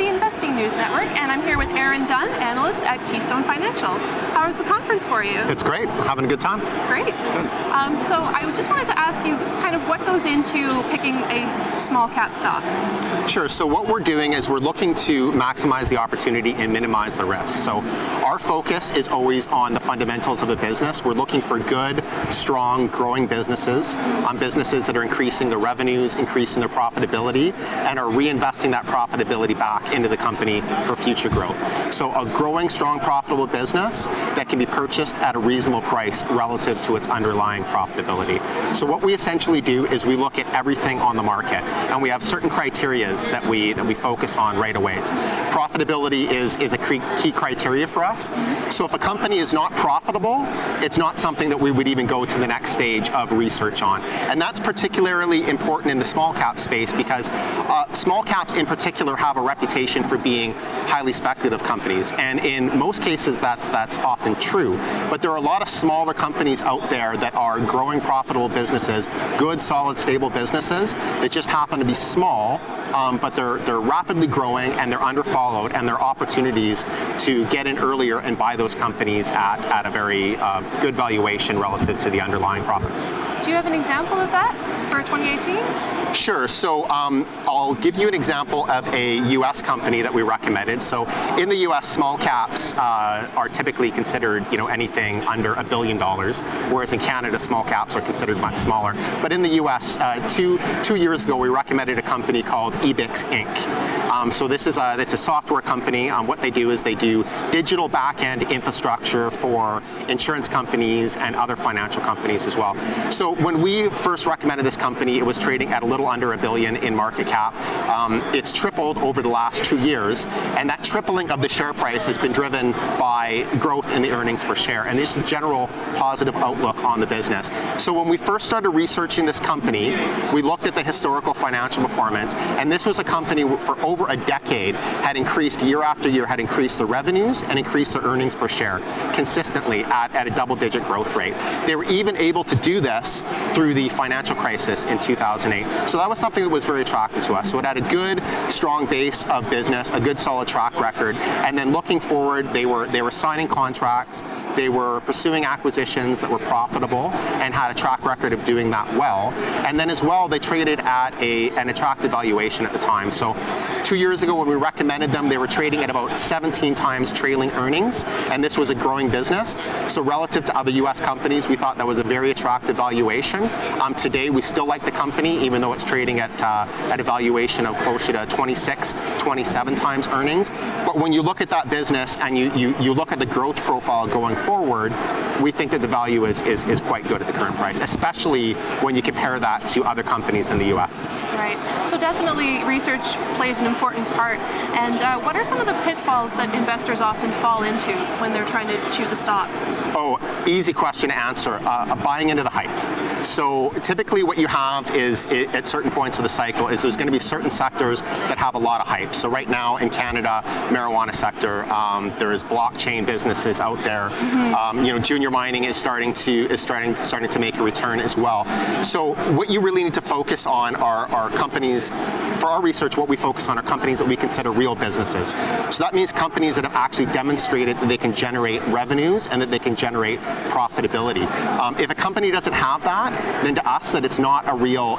the Investing News Network, and I'm here with Dunn, analyst at KeyStone Financial. How was the conference for you? It's great. Having a good time. Great. So I just wanted to ask you kind of what goes into picking a small cap stock. Sure. So what we're doing is we're looking to maximize the opportunity and minimize the risk. So our focus is always on the fundamentals of a business. We're looking for good, strong, growing businesses, businesses that are increasing their revenues, increasing their profitability, and are reinvesting that profitability back into the company for future growth. So a growing, strong, profitable business that can be purchased at a reasonable price relative to its underlying profitability. So what we essentially do is we look at everything on the market, and we have certain criteria that we focus on right away. Profitability is a key criteria for us. So if a company is not profitable, it's not something that we would even go to the next stage of research on. And that's particularly important in the small cap space because small caps in particular have a reputation for being highly speculative companies. And in most cases, that's often true. But there are a lot of smaller companies out there that are growing profitable businesses, good, solid, stable businesses that just happen to be small, but they're rapidly growing and they're underfollowed, and there are opportunities to get in earlier and buy those companies at a very good valuation relative to the underlying profits. Do you have an example of that for 2018? Sure. So I'll give you an example of a U.S. company that we recommended. So in the U.S., small caps are typically considered, anything under $1 billion, whereas in Canada, small caps are considered much smaller. But in the U.S., two years ago, we recommended a company called Ebix Inc. So this is a software company. What they do is they do digital back-end infrastructure for insurance companies and other financial companies as well. So when we first recommended this company, it was trading at a little under $1 billion in market cap. It's tripled over the last 2 years, and that tripling of the share price has been driven by growth in the earnings per share, and this general positive outlook on the business. So when we first started researching this company, we looked at the historical financial performance, and this was a company for over a decade had increased year after year, had increased the revenues and increased their earnings per share consistently at a double-digit growth rate. They were even able to do this through the financial crisis in 2008. So that was something that was very attractive to us. So it had a good, strong base of business, a good, solid track record, and then looking forward, they were signing contracts, they were pursuing acquisitions that were profitable and had a track record of doing that well. And then as well, they traded at an attractive valuation at the time. So 2 years ago when we recommended them, they were trading at about 17 times trailing earnings, and this was a growing business. So relative to other US companies, we thought that was a very attractive valuation. Today, we still like the company, even though it's trading at a valuation of closer to 26, 27 times earnings. But when you look at that business and you look at the growth profile going forward, we think that the value is quite good at the current price, especially when you compare that to other companies in the US. Right. So definitely research plays an important part. And what are some of the pitfalls that investors often fall into when they're trying to choose a stock? Oh, easy question to answer. Buying into the hype. So typically what you have is at certain points of the cycle is there's going to be certain sectors that have a lot of hype. So right now in Canada, marijuana sector, there is blockchain businesses out there. Junior mining is starting to make a return as well. So what you really need to focus on are companies. For our research, what we focus on are companies that we consider real businesses. So that means companies that have actually demonstrated that they can generate revenues and that they can generate profitability. If a company doesn't have that, then to us that it's not a real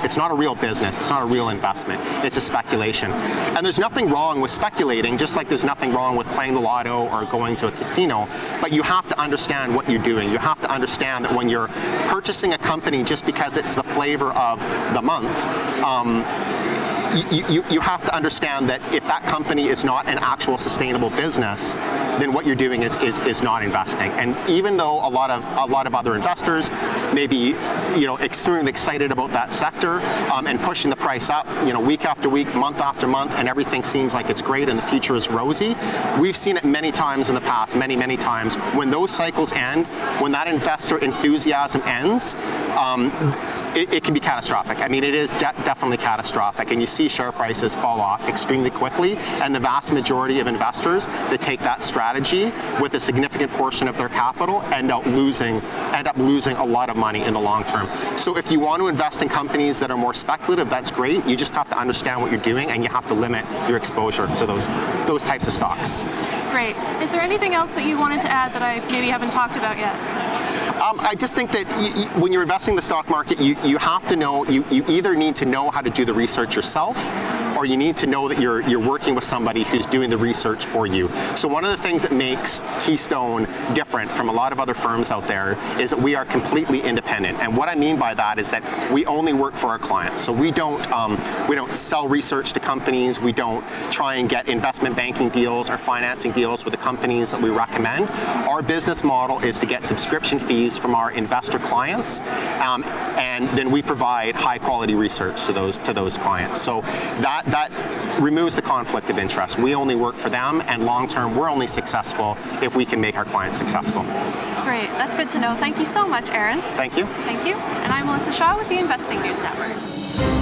business, it's not a real investment, it's a speculation. And there's nothing wrong with speculating, just like there's nothing wrong with playing the lotto or going to a casino, but you have to understand what you're doing. You have to understand that when you're purchasing a company just because it's the flavor of the month, you have to understand that if that company is not an actual sustainable business, then what you're doing is not investing. And even though a lot of other investors may be extremely excited about that sector and pushing the price up week after week, month after month, and everything seems like it's great and the future is rosy, we've seen it many times in the past, many times. When those cycles end, when that investor enthusiasm ends, it can be catastrophic. I mean, it is definitely catastrophic, and you see share prices fall off extremely quickly, and the vast majority of investors that take that strategy with a significant portion of their capital end up losing a lot of money in the long term. So if you want to invest in companies that are more speculative, that's great. You just have to understand what you're doing, and you have to limit your exposure to those types of stocks. Great. Is there anything else that you wanted to add that I maybe haven't talked about yet? I just think that when you're investing in the stock market, you have to know, you either need to know how to do the research yourself, or you need to know that you're working with somebody who's doing the research for you. So one of the things that makes Keystone different from a lot of other firms out there is that we are completely independent. And what I mean by that is that we only work for our clients. So we don't sell research to companies. We don't try and get investment banking deals or financing deals with the companies that we recommend. Our business model is to get subscription fees from our investor clients, and then we provide high quality research to those clients. So that removes the conflict of interest. We only work for them, and long term we're only successful if we can make our clients successful. Great, that's good to know. Thank you so much, Aaron. Thank you. Thank you. And I'm Melissa Shaw with the Investing News Network.